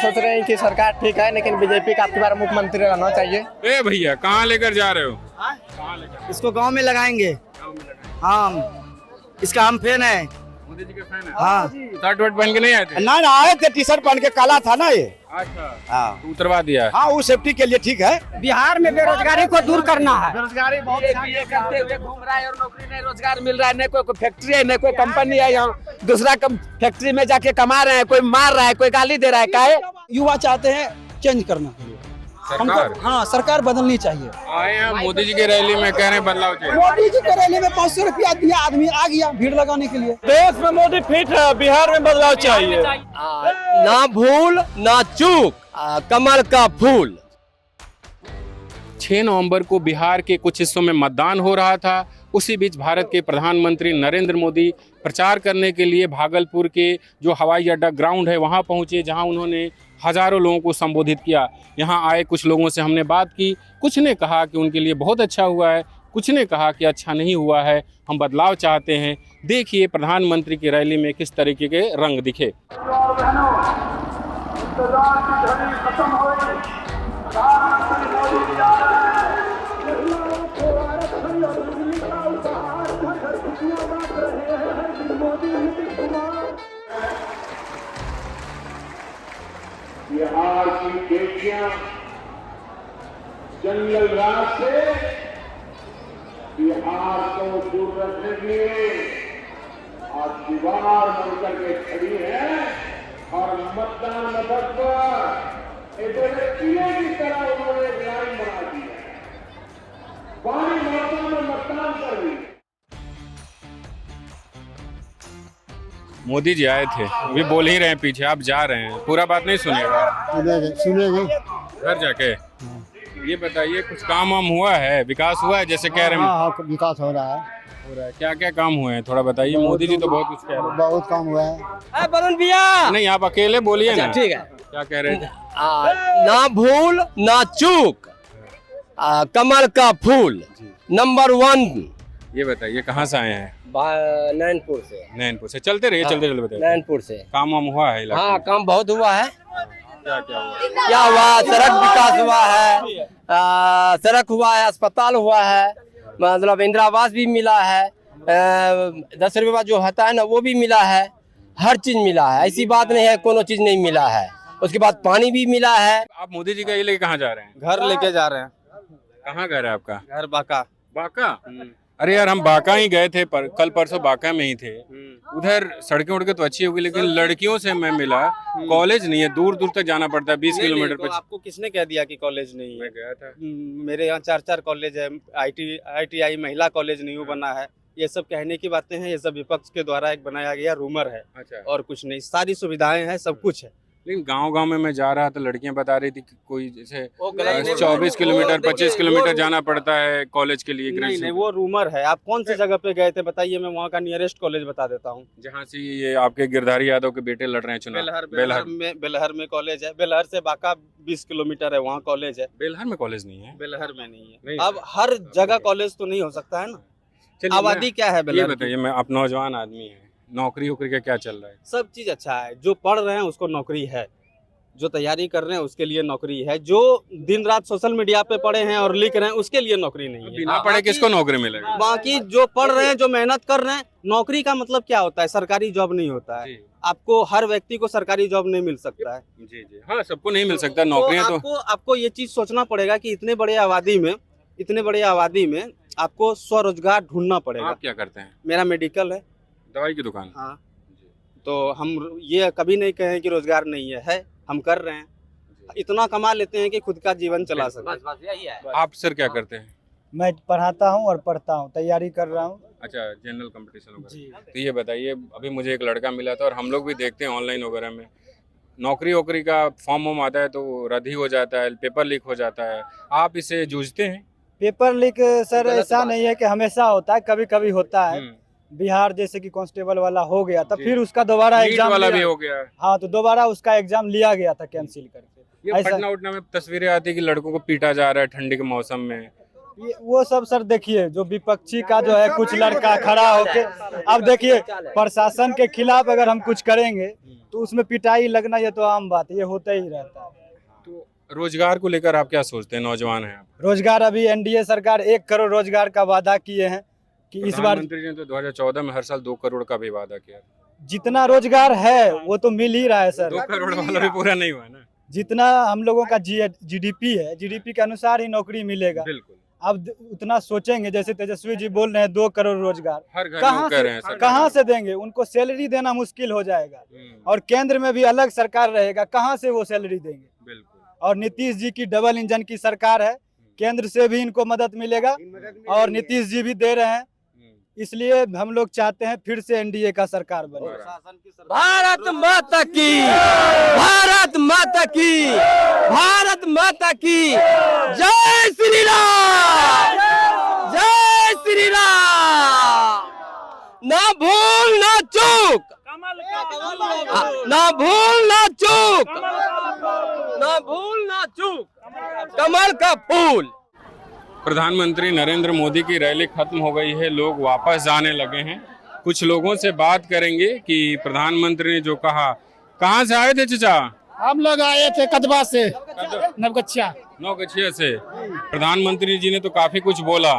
सोच रहे हैं कि सरकार ठीक है लेकिन बीजेपी का आपकी बार मुख्यमंत्री रहना चाहिए। ए भैया कहाँ लेकर जा रहे हो? कहाँ लेकर? इसको गांव में लगाएंगे। हाँ, इसका हम फैन है। मोदी जी के फैन है? हाँ, शर्ट वर्ट पहन के नहीं आए थे? ना ना आए थे, टी शर्ट पहन के, काला था ना ये। अच्छा, हाँ तो उतरवा दिया। हाँ, वो सेफ्टी के लिए ठीक है। बिहार में बेरोजगारी को दूर करना है। बेरोजगारी बहुत ये करते हुए घूम रहा है और नौकरी नहीं, रोजगार मिल रहा है, नहीं कोई फैक्ट्री है, नहीं कोई कंपनी है, यहाँ दूसरा फैक्ट्री में जाके कमा रहे हैं, कोई मार रहा है, कोई गाली दे रहा है। काहे? युवा चाहते हैं चेंज करना, सरकार हाँ सरकार बदलनी चाहिए। आए हैं मोदी जी की रैली में, कह रहे हैं बदलाव चाहिए। मोदी जी के रैली में 500 रुपया दिया, आदमी आ गया भीड़ लगाने के लिए। देश में मोदी फिट है, बिहार में बदलाव चाहिए। ना भूल ना चूक, कमल का फूल। 6 नवंबर को बिहार के कुछ हिस्सों में मतदान हो रहा था। उसी बीच भारत के प्रधानमंत्री नरेंद्र मोदी प्रचार करने के लिए भागलपुर के जो हवाई अड्डा ग्राउंड है वहां पहुंचे, जहां उन्होंने हज़ारों लोगों को संबोधित किया। यहां आए कुछ लोगों से हमने बात की, कुछ ने कहा कि उनके लिए बहुत अच्छा हुआ है, कुछ ने कहा कि अच्छा नहीं हुआ है, हम बदलाव चाहते हैं। देखिए प्रधानमंत्री की रैली में किस तरीके के रंग दिखे। बिहार की बेटियां जंगल राज से बिहार को दूर रखने के लिए आज दीवार बनकर के खड़ी है और मतदान मथक पर एक किले की तरह उन्होंने लाइन बना दी है। बड़ी मात्रा में मतदान कर रही है। मोदी जी आए थे, अभी बोल ही रहे हैं पीछे, आप जा रहे हैं, पूरा बात नहीं सुनेगा? सुनेंगे। घर जाके ये बताइए कुछ काम वाम हुआ है, विकास हुआ है जैसे कह रहे हैं? हाँ, विकास हो रहा है। क्या क्या काम हुए हैं थोड़ा बताइए। मोदी जी तो बहुत कुछ कह रहे हैं। बहुत काम हुआ है। बरुण भैया, नहीं आप अकेले बोलिए ना। ठीक है। क्या कह रहे थे? ना भूल ना चूक, कमल का फूल, नंबर 1। ये बताइए कहाँ से आए हैं? नैनपुर से। नैनपुर से। चलते रहिए, चलते चलते बताइए। नैनपुर से। काम वाम हुआ है इलाके हाँ, में? काम बहुत हुआ है। क्या क्या हुआ? क्या हुआ? सड़क विकास हुआ है, सड़क हुआ है, अस्पताल हुआ है, मतलब इंदिरा आवास भी मिला है, 10 रुपये जो होता है ना वो भी मिला है, हर चीज मिला है। ऐसी बात नहीं है कोनो चीज नहीं मिला है। उसके बाद पानी भी मिला है। आप मोदी जी का ये लेके कहाँ जा रहे हैं? घर लेके जा रहे हैं। कहाँ घर है आपका? घर बाका। बांका? अरे यार हम बांका ही गए थे, पर कल परसों बांका में ही थे। उधर सड़कें उड़के तो अच्छी होगी, लेकिन लड़कियों से मैं मिला, कॉलेज नहीं है, दूर दूर तक जाना पड़ता है, 20 किलोमीटर तो आपको किसने कह दिया कि कॉलेज नहीं है? मैं गया था। मेरे यहाँ 4 कॉलेज है। ITI महिला कॉलेज नहीं बना है। ये सब कहने की बातें हैं, ये सब विपक्ष के द्वारा एक बनाया गया रूमर है अच्छा। और कुछ नहीं। सारी सुविधाएं हैं, सब कुछ है। लेकिन गांव-गांव में मैं जा रहा था, लड़कियां बता रही थी कि कोई जैसे वो गलत नहीं, 24 किलोमीटर, वो 25 देखिए, किलोमीटर वो- जाना पड़ता है कॉलेज के लिए। नहीं ग्रेजुएशन नहीं, वो रूमर है। आप कौन सी जगह पे गए थे बताइए, मैं वहाँ का नियरेस्ट कॉलेज बता देता हूँ। जहाँ से ये आपके गिरधारी यादव के बेटे लड़ रहे हैं चुनाव। बेलहर में कॉलेज है। बेलहर से बाका 20 किलोमीटर है, वहाँ कॉलेज है। बेलहर में कॉलेज नहीं है? बेलहर में नहीं नहीं है। अब हर जगह कॉलेज तो नहीं हो सकता है ना। चलिए, आबादी क्या है ये बेलहर की? बताइए, मैं आप नौजवान आदमी है, नौकरी वोकरी का क्या चल रहा है? सब चीज अच्छा है। जो पढ़ रहे हैं उसको नौकरी है, जो तैयारी कर रहे हैं उसके लिए नौकरी है, जो दिन रात सोशल मीडिया पे पढ़े हैं और लिख रहे हैं उसके लिए नौकरी नहीं है। बिना पढ़े किसको नौकरी मिलेगी? बाकी जो पढ़ रहे हैं, जो मेहनत कर रहे हैं, नौकरी का मतलब क्या होता है? सरकारी जॉब नहीं होता है। जी आपको हर व्यक्ति को सरकारी जॉब नहीं मिल सकता है। जी जी, हाँ सबको नहीं मिल सकता नौकरियां तो। आपको ये चीज सोचना पड़ेगा कि इतने बड़े आबादी में आपको स्वरोजगार ढूंढना पड़ेगा। आप क्या करते हैं? मेरा मेडिकल है। दवाई की दुकान? हाँ, तो हम ये कभी नहीं कहें कि रोजगार नहीं है, हम कर रहे हैं। इतना कमा लेते हैं कि खुद का जीवन चला सके। बस यही है। आप सर क्या करते हैं? मैं पढ़ाता हूँ और पढ़ता हूँ, तैयारी कर रहा हूँ। अच्छा, जनरल कंपटीशन वगैरह। जी। तो ये बताइए, अभी मुझे एक लड़का मिला था और हम लोग भी देखते हैं ऑनलाइन वगैरह में, नौकरी वोकरी का फॉर्म वॉर्म आता है तो रद्द ही हो जाता है, पेपर लीक हो जाता है। आप इसे जूझते हैं? पेपर लीक सर गलत ऐसा बात नहीं है कि हमेशा होता है, कभी कभी होता है। बिहार जैसे कि कांस्टेबल वाला हो गया था, जी। फिर उसका दोबारा नीट एग्जाम वाला लिया। भी हो गया। हाँ, तो दोबारा उसका एग्जाम लिया गया था कैंसिल करके। ये ऐसा- पटना उटना में तस्वीरें आती है कि लड़कों को पीटा जा रहा है ठंडी के मौसम में, वो सब सर देखिए, जो विपक्षी का जो है कुछ लड़का खड़ा होके, अब देखिए प्रशासन के खिलाफ अगर हम कुछ करेंगे तो उसमें पिटाई लगना ये तो आम बात है, ये होता ही रहता है। तो रोजगार को लेकर आप क्या सोचते हैं, नौजवान हैं आप? रोजगार अभी एनडीए सरकार 1 करोड़ रोजगार का वादा किए हैं कि इस बार प्रधानमंत्री ने तो 2014 में हर साल 2 करोड़ का भी वादा किया। जितना रोजगार है वो तो मिल ही रहा है सर। 2 करोड़ वाला भी पूरा नहीं हुआ ना। जितना हम लोगों का जीडीपी है, जीडीपी के अनुसार ही नौकरी मिलेगा। बिल्कुल। अब उतना सोचेंगे, जैसे तेजस्वी जी बोल रहे हैं 2 करोड़ रोजगार, हर घर कहाँ में कह रहे हैं सरकार। कहाँ से देंगे? उनको सैलरी देना मुश्किल हो जाएगा, और केंद्र में भी अलग सरकार रहेगा, कहाँ से वो सैलरी देंगे? बिल्कुल। और नीतीश जी की डबल इंजन की सरकार है, केंद्र से भी इनको मदद मिलेगा और नीतीश जी भी दे रहे हैं, इसलिए हम लोग चाहते हैं फिर से एनडीए का सरकार बने। भारत माता की, भारत माता की, भारत माता की जय श्री राम, जय श्री राम। ना भूल ना चूक, ना भूल ना चूक, ना भूल ना चूक, कमल का फूल। प्रधानमंत्री नरेंद्र मोदी की रैली खत्म हो गई है, लोग वापस जाने लगे हैं। कुछ लोगों से बात करेंगे कि प्रधानमंत्री ने जो कहा। कहाँ से आए थे चाचा? हम लोग आए थे कदवा से, नवगछिया से। प्रधानमंत्री जी ने तो काफी कुछ बोला,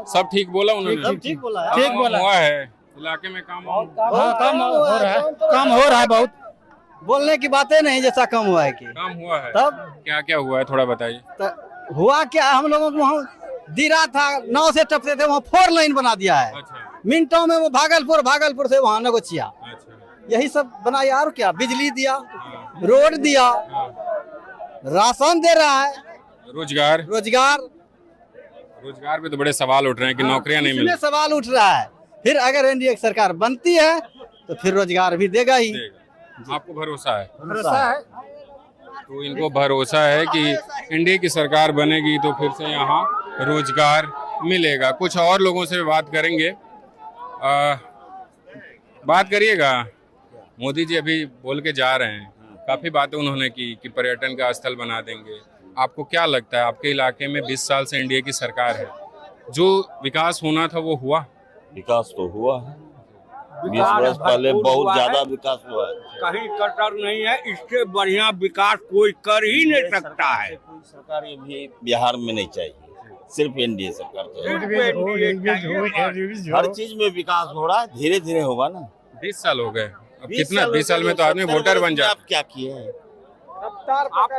सब ठीक बोला उन्होंने? ठीक बोला, ठीक बोला। हुआ है इलाके में काम? हाँ, काम हो रहा है, काम हो रहा है बहुत। बोलने की बातें नहीं, जैसा कम हुआ है कि काम हुआ है। तब क्या क्या हुआ है थोड़ा बताइए। हुआ क्या, हम लोगों को वहाँ दिरा था, 9 से टपते थे, वहाँ 4 लाइन बना दिया है। अच्छा। मिनटों में वो भागलपुर से वहाँ नगोचिया, अच्छा। यही सब बनाया। और क्या, बिजली दिया, रोड दिया, राशन दे रहा है, रोजगार रोजगार पे तो बड़े सवाल उठ रहे हैं कि नौकरियां नहीं मिल इसमें सवाल उठ रहा है। फिर अगर एनडीए की सरकार बनती है तो फिर रोजगार भी देगा ही। आपको भरोसा है? भरोसा है। तो इनको भरोसा है कि एनडीए की सरकार बनेगी तो फिर से यहाँ रोजगार मिलेगा। कुछ और लोगों से बात करेंगे। बात करिएगा। मोदी जी अभी बोल के जा रहे हैं, काफी बातें उन्होंने की कि पर्यटन का स्थल बना देंगे। आपको क्या लगता है, आपके इलाके में 20 साल से एनडीए की सरकार है, जो विकास होना था वो हुआ? विकास तो हुआ है, 20 वर्ष पहले बहुत ज्यादा विकास हुआ है। कहीं कटर नहीं है, इससे बढ़िया विकास कोई कर ही नहीं सकता है। सरकार ये भी बिहार में नहीं चाहिए, सिर्फ एनडीए सरकार चाहिए। हर चीज में विकास हो रहा है, धीरे धीरे होगा ना। 20 साल हो गए, अब कितना 20 साल में तो आदमी वोटर बन जाए। आप क्या किए हैं?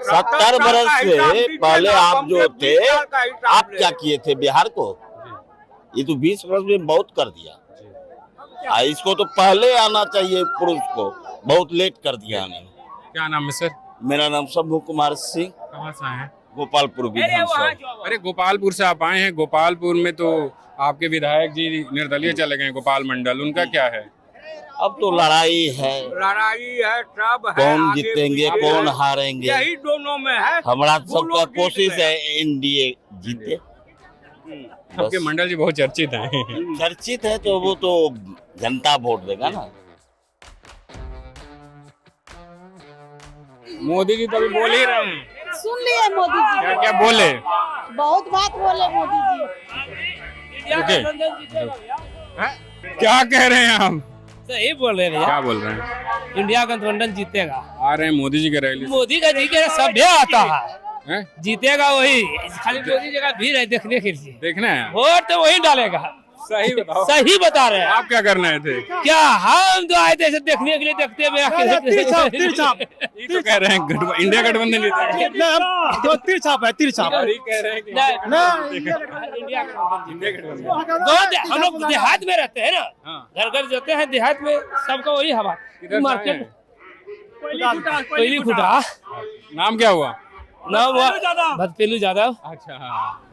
70 वर्ष से पहले आप जो थे, आप क्या किए थे बिहार को? ये तो 20 वर्ष में बहुत कर दिया। इसको तो पहले आना चाहिए, पुरुष को बहुत लेट कर दिया ने। क्या नाम है सर? मेरा नाम शंभू कुमार सिंह। कहाँ से आए हैं? गोपालपुर विधानसभा। अरे गोपालपुर से आप आए हैं। गोपालपुर में तो आपके विधायक जी निर्दलीय चले गए, गोपाल मंडल, उनका क्या है? अब तो लड़ाई है, सब है। कौन जीतेंगे कौन हारेंगे, यही दोनों में है। हमारा सबका कोशिश है एनडीए जीते। आपके मंडल जी बहुत चर्चित हैं। चर्चित है तो वो तो जनता वोट देगा ना। मोदी जी तो अभी बोल ही रहे हैं। सुन लिए मोदी जी, क्या क्या बोले? बहुत बात बोले मोदी जी। ओके। क्या कह रहे हैं आप? सही बोल रहे हैं। क्या बोल रहे हैं? इंडिया गठबंधन जीतेगा। आ रहे हैं मोदी जी के रैली। मोदी का जी के सभ्य आता है, जीतेगा वही। खाली मोदी जी का भीड़ है देखने के लिए, देखना है वोट तो वही डालेगा। सही बताओ। सही बता रहे हैं। आप क्या करने आए थे? क्या हम तो आए थे ऐसे देखने के लिए, देखते हुए ये तो कह रहे हैं इंडिया गठबंधन जीतेगा। तिरछाप है, तिरछाप। कह रहे हैं कि इंडिया गठबंधन। हम लोग देहात में रहते हैं ना, घर घर जाते हैं देहात में, सबका वही हवा। मार्केट पहली खुटा। नाम क्या हुआ? नाम हुआ भदपेलू यादव। अच्छा हाँ।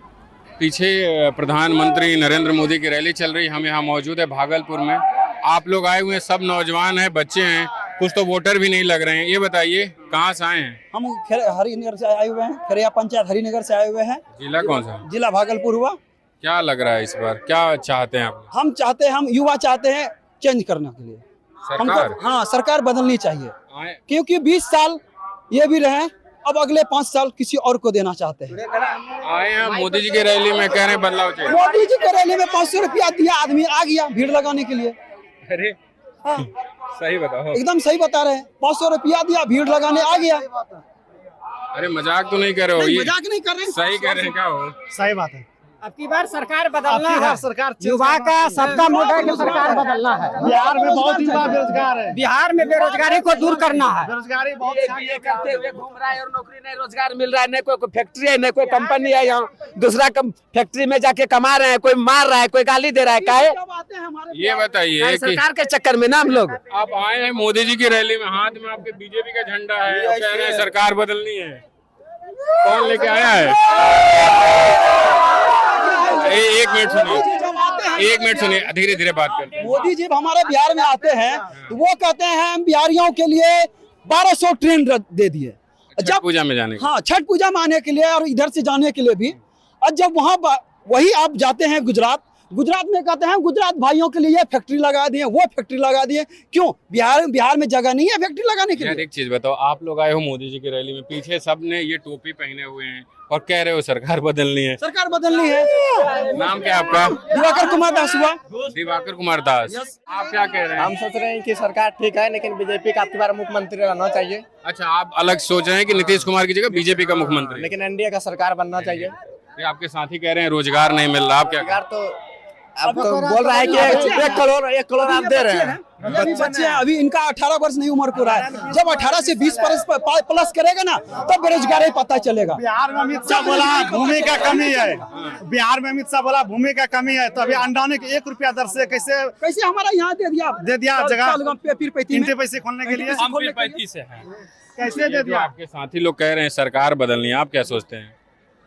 पीछे प्रधानमंत्री नरेंद्र मोदी की रैली चल रही, हम यहाँ मौजूद है भागलपुर में। आप लोग आए हुए हैं, सब नौजवान हैं, बच्चे हैं, कुछ तो वोटर भी नहीं लग रहे हैं। ये बताइए कहाँ से आए हैं? हम हरिनगर से आए हुए हैं, खरिया पंचायत हरिनगर से आए हुए हैं। जिला कौन सा? जिला भागलपुर हुआ। क्या लग रहा है इस बार, क्या चाहते हैं आप? हम चाहते हैं, हम युवा चाहते हैं चेंज करने के लिए। सरकार? हाँ, सरकार बदलनी चाहिए, आए क्योंकि 20 साल ये भी रहे अब अगले 5 साल किसी और को देना चाहते हैं। आए हैं मोदी जी की रैली में, कह रहे हैं बदलाव चाहिए। मोदी जी के रैली में 500 रुपया दिया, आदमी आ गया भीड़ लगाने के लिए। अरे सही बताओ, एकदम सही बता रहे हैं, 500 रुपया दिया, भीड़ लगाने आ गया। अरे मजाक तो नहीं कर रहे हो? ये मजाक नहीं कर रहे हैं, सही कह रहे हैं क्या हो? सही बात है। अब की बार सरकार बदलना है, सरकार युवा का सबका मोटा है कि सरकार बदलना है। बिहार में बहुत युवा बेरोजगार है, बिहार में बेरोजगारी को दूर करना है। बेरोजगारी बहुत करते हुए घूम रहा है और नौकरी नहीं, रोजगार मिल रहा है, नहीं कोई फैक्ट्री है, नहीं कोई कंपनी है। यहाँ दूसरा फैक्ट्री में जाके कमा रहे हैं, कोई मार रहा है, कोई गाली दे रहा है। काहे? ये बताइए कि सरकार के चक्कर में ना हम लोग। आप आए हैं मोदी जी की रैली में, हाथ में आपके बीजेपी का झंडा है, और कह रहे हैं सरकार बदलनी है। कौन लेके आया है? एक मिनट सुनिए, एक मिनट सुनिए, धीरे धीरे बात करते हैं। मोदी जी हमारे बिहार में आते हैं तो वो कहते हैं हम बिहारियों के लिए 1200 ट्रेन दे दिए छठ पूजा में जाने के। हाँ, छठ पूजा में आने के लिए और इधर से जाने के लिए भी। और जब वहाँ वही आप जाते हैं गुजरात में कहते हैं गुजरात भाइयों के लिए फैक्ट्री लगा दिए, वो फैक्ट्री लगा दिए। क्यों? बिहार में जगह नहीं है फैक्ट्री लगाने के लिए। एक चीज बताओ, आप लोग आए हो मोदी जी की रैली में, पीछे सब ने ये टोपी पहने हुए हैं और कह रहे हो सरकार बदलनी है। सरकार बदलनी है। नाम क्या आपका? दिवाकर कुमार दास हुआ। दिवाकर कुमार दास। आप क्या कह रहे हैं? हम सोच रहे हैं कि सरकार ठीक है, लेकिन बीजेपी का आपकी बार मुख्यमंत्री रहना चाहिए। अच्छा, आप अलग सोच रहे हैं कि नीतीश कुमार की जगह बीजेपी का मुख्यमंत्री, लेकिन एनडीए का सरकार बनना चाहिए। ये आपके साथी कह रहे हैं रोजगार नहीं मिल रहा, आप क्या? सरकार तो अब तो बोल रहा है कि 1 करोड़ आप दे रहे हैं। बच्चे हैं, अभी इनका 18 वर्ष नहीं उम्र पूरा है। जब 18 से 20 प्लस करेगा ना, तब बेरोजगारी पता चलेगा। बिहार में अमित शाह बोला भूमि का कमी है, बिहार में अमित शाह बोला भूमि का कमी है, तो अभी अंडाने के 1 रुपया दर से कैसे हमारा यहाँ दे दिया जगह पीरपैती में। 3 पैसे खोलने के लिए हम पीरपैती से हैं। कैसे दे दिया? आपके साथी लोग कह रहे हैं सरकार बदलनी है, आप क्या सोचते हैं?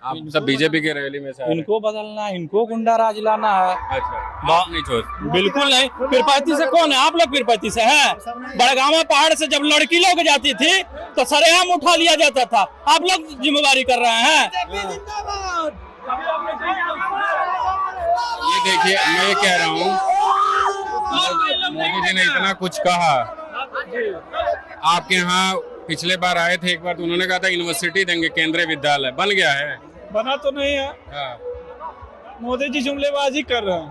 आप सब बीजेपी के रैली में से इनको बदलना, इनको गुंडा राज लाना है। अच्छा, आप नहीं सोच? बिल्कुल नहीं। पीरपैती से कौन है? आप लोग पीरपैती से हैं। बड़गामा पहाड़ से जब लड़की लोग जाती थी तो सरेआम उठा लिया जाता था, आप लोग जिम्मेवारी कर रहे हैं। ये देखिए, मैं ये कह रहा हूँ, मोदी जी ने इतना कुछ कहा। आपके यहाँ पिछले बार आए थे एक बार, तो उन्होंने कहा था यूनिवर्सिटी देंगे, केंद्रीय विद्यालय बन गया है? बना तो नहीं है। हाँ। मोदी जी जुमलेबाजी कर रहे हैं।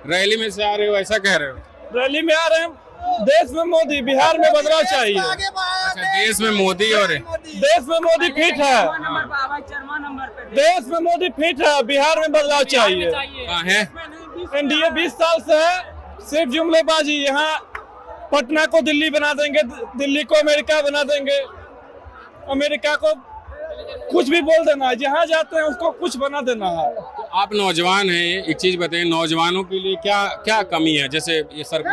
रैली में से आ रहे हो, ऐसा कह रहे हो? रैली में आ रहे हैं, देश में मोदी, बिहार में बदलाव चाहिए। अच्छा, देश में मोदी और देश में मोदी फिट है, देश में मोदी फिट है, बिहार में बदलाव चाहिए। कहाँ है? एनडीए 20 साल से है, सिर्फ जुमलेबाजी। यहाँ पटना को दिल्ली बना देंगे, दिल्ली को अमेरिका बना देंगे, अमेरिका को कुछ भी बोल देना है, जहाँ जाते हैं उसको कुछ बना देना है। तो आप नौजवान हैं, एक चीज बताइए, नौजवानों के लिए क्या क्या कमी है? जैसे ये सर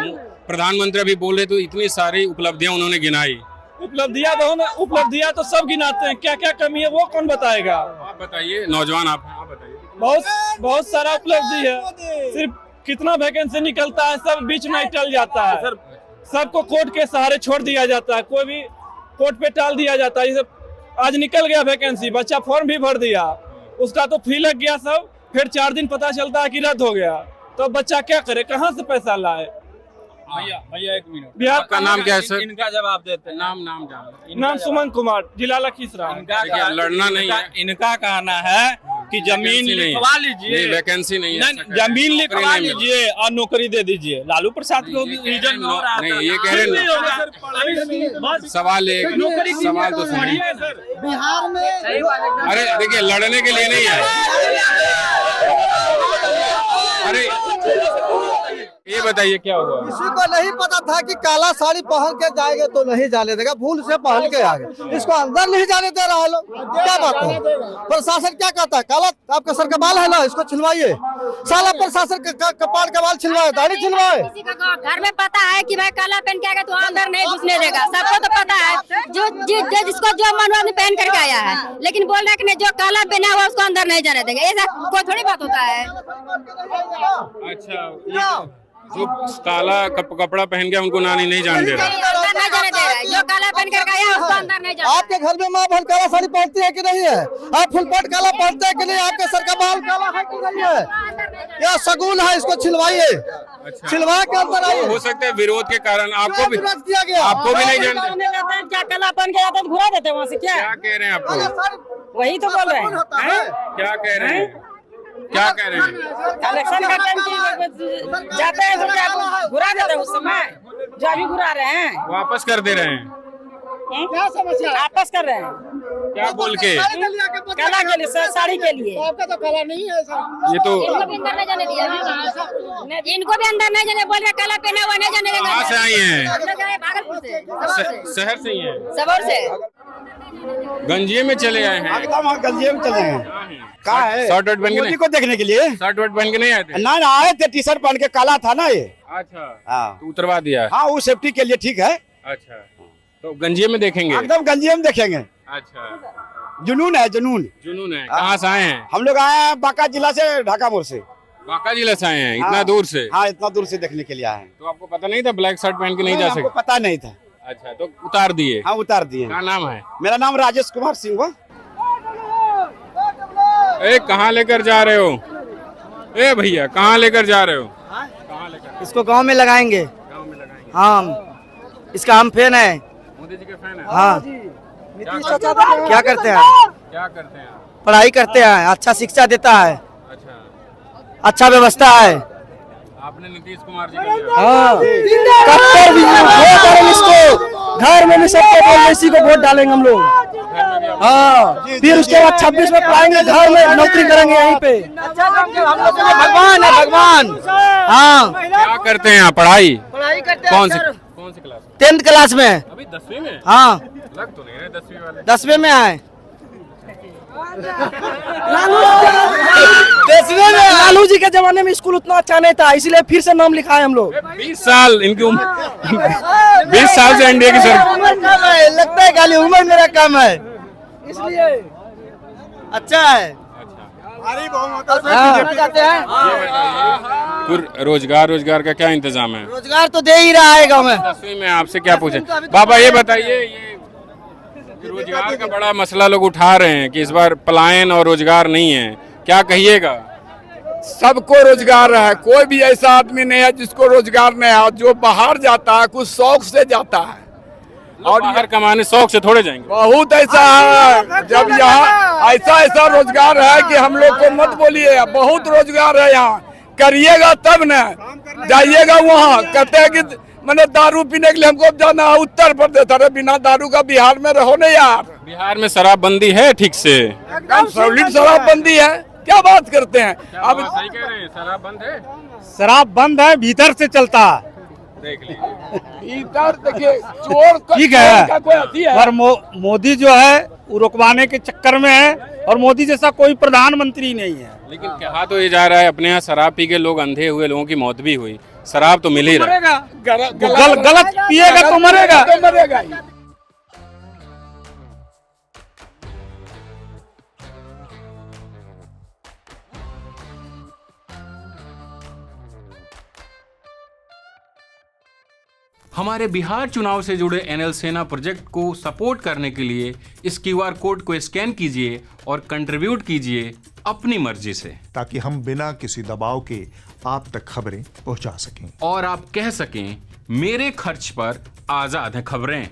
प्रधानमंत्री अभी बोले तो इतनी सारी उपलब्धियां उन्होंने गिनाई। उपलब्धियां तो सब गिनाते हैं, क्या क्या कमी है वो कौन बताएगा? आप बताइए, नौजवान आप बताइए। बहुत सारा उपलब्धि है, सिर्फ कितना वैकेंसी निकलता है, सब बीच में टल जाता है। सबको कोर्ट के सहारे छोड़ दिया जाता है, कोई भी कोर्ट पे टाल दिया जाता है। आज निकल गया वैकेंसी, बच्चा फॉर्म भी भर दिया, उसका तो फी लग गया सब, फिर 4 दिन पता चलता है कि रद्द हो गया, तो बच्चा क्या करे, कहाँ से पैसा लाए? भैया 1 मिनट, बिहार का नाम क्या है सर? इनका जवाब देते हैं। नाम नाम सुमन कुमार, जिला लखीसराय। लड़ना नहीं है, इनका कहना है कि जमीन लिखवा लीजिए, वैकेंसी नहीं है, जमीन लिखवा लीजिए और नौकरी दे दीजिए। लालू प्रसाद को रीजन नहीं, ये कह रहे हैं। सवाल तो सुनिए। बिहार में अरे देखिए, लड़ने के लिए नहीं है। अरे ये बताइए क्या हुआ? किसी को नहीं पता था कि काला साड़ी पहन के जाएंगे तो नहीं जाने देगा, भूल से पहन के आ गए, इसको अंदर नहीं जाने दे रहा है लोग। क्या बात है? प्रशासन क्या कहता है? काला आपका सर का बाल है ना, इसको छिलवाइए। साला प्रशासन कपाड़ का बाल छिलवाए, दाढ़ी छिलवाए। किसी का घर में पता है कि भाई काला पहन के आएगा तो अंदर नहीं घुसने देगा, सबको तो पता है। जिसको जो मन में पहन करके आया है, लेकिन बोल रहा है कि जो काला पहना हुआ उसको अंदर नहीं जाने देंगे, ऐसा कोई थोड़ी बात होता है। अच्छा, जो काला कपड़ा पहन के उनको नानी नहीं जाने दे रहा। अंदर नहीं जाने दे रहा है। जो काला पहन कर आया उसको अंदर नहीं जाने। आपके घर में माँ बहन काला साड़ी पहनती है कि नहीं है? आप फुलपट काला पहनते हैं कि नहीं? आपके सर का बाल काला है कि नहीं है? या शगुन है, इसको छिलवाइए। छिलवा के अंदर आइए। हो सकता है विरोध के कारण आपको भी किया गया। आपको भी नहीं जाने। क्या काला पहन के जाते घुरा देते वहाँ से? क्या क्या कह रहे हैं आपको? वही तो बोल रहे हैं। क्या कह रहे हैं? क्या कह रहे हैं? इलेक्शन का टाइम जाते हैं तो क्या घुरा देते हैं उस समय? जो अभी घुरा रहे हैं वापस कर दे रहे हैं। क्या समस्या? वापस कर रहे हैं क्या बोल के? काला के लिए, साड़ी के लिए। आपका तो काला नहीं है। ये तो इनको भी अंदर नहीं जाने दिया। इनको भी अंदर नहीं जाने बोल रहे। काला पहना हुआ नहीं जाने देगा। कहाँ से आई हैं? हम लोग आए भागलपुर से, सबौर से। शहर से ही हैं। सबौर से गंजिये में चले आए हैं। एकदम गंजिये में चले हैं। कहाँ है? शर्ट वर्ट पहन के मोदी नहीं? को देखने के लिए शर्ट वर्ट पहन के नहीं आए थे? ना आए थे, टी शर्ट पहन के, काला था ना ये। अच्छा हाँ तो उतरवा दिया। हाँ, वो सेफ्टी के लिए ठीक है। अच्छा तो गंजिये में देखेंगे? एकदम गंजिये में देखेंगे। अच्छा जुनून है, जुनून। जुनून है। कहाँ से आए हैं? हम लोग आए हैं बांका जिला से, ढाका मोड़ से। बांका जिले से आए हैं? इतना हाँ। दूर से? हाँ, इतना दूर से देखने के लिए आए हैं। तो आपको पता नहीं था ब्लैक शर्ट पहन के नहीं जा हमको सकते? पता नहीं था। अच्छा तो उतार दिए? हाँ, उतार दिए। क्या नाम है? मेरा नाम राजेश कुमार सिंह हुआ। ए कहाँ लेकर जा रहे हो? ए भैया कहाँ लेकर जा रहे हो? कहाँ लेकर? इसको गांव में लगाएंगे। गाँव में लगाएंगे। हाँ, इसका हम फैन है। मोदी जी के फैन है? हाँ। क्या करते हैं? क्या करते हैं आप? पढ़ाई करते हैं, अच्छा शिक्षा देता है, अच्छा अच्छा व्यवस्था है। आपने नीतीश कुमार जी को दिया? हाँ, कट्टर भी वोट डालेंगे इसको। घर में भी सबको बोल इसी को वोट डालेंगे हम लोग। घर में भी आप? हाँ, फिर उसके बाद 26 में पढ़ाएंगे, घर में नौकरी करेंगे यहीं पे। भगवान है, भगवान। हाँ, क्या करते हैं आप? पढ़ाई पढ़ाई करते कौन सी क्लास? 10th क्लास में। अभी 10वीं में? हाँ, लग तो नहीं रहे 10वीं वाले। 10वीं में आए। लालू जी के जमाने में स्कूल उतना अच्छा नहीं था, इसलिए फिर से नाम लिखाए हम लोग। 20 साल इनकी उम्र 20 साल से एनडीए की सरकार। उम्र कम है, लगता है खाली उम्र मेरा कम है, इसलिए अच्छा है। जाते हैं। फिर रोजगार का क्या इंतजाम है? रोजगार तो दे ही रहा है गाँव में। 10वीं में आपसे क्या पूछे? बाबा ये बताइए, ये रोजगार का बड़ा मसला लोग उठा रहे हैं कि इस बार पलायन और रोजगार नहीं है, क्या कहिएगा? सबको रोजगार है, कोई भी ऐसा आदमी नहीं है जिसको रोजगार नहीं है। जो बाहर जाता है कुछ शौक से जाता है, और बाहर कमाने शौक से थोड़े जाएंगे। बहुत ऐसा है। जब यहाँ ऐसा रोजगार है कि हम लोग को मत बोलिए, बहुत रोजगार है यहाँ। करिएगा तब न जाइएगा वहाँ। कहते हैं कि मैंने दारू पीने के लिए हमको जाना है उत्तर प्रदेश। अरे बिना दारू का बिहार में रहो नहीं यार। बिहार में शराबबंदी है ठीक से? सॉलिड शराबबंदी है, क्या बात करते हैं? अब सही कह रहे हैं, शराब बंद है? शराब बंद है, भीतर से चलता है। देख लीजिए इधर देखिए, चोर ठीक है, का कोई अथी है। पर मोदी जो है वो रुकवाने के चक्कर में है, और मोदी जैसा कोई प्रधानमंत्री नहीं है। लेकिन कहा तो ये जा रहा है अपने यहाँ शराब पी के लोग अंधे हुए, लोगों की मौत भी हुई। शराब तो मिल ही रहा है। गलत पिएगा तो मरेगा। हमारे बिहार चुनाव से जुड़े एनएल सेना प्रोजेक्ट को सपोर्ट करने के लिए इस क्यूआर कोड को स्कैन कीजिए और कंट्रीब्यूट कीजिए अपनी मर्जी से, ताकि हम बिना किसी दबाव के आप तक खबरें पहुंचा सकें और आप कह सकें मेरे खर्च पर आजाद हैं खबरें।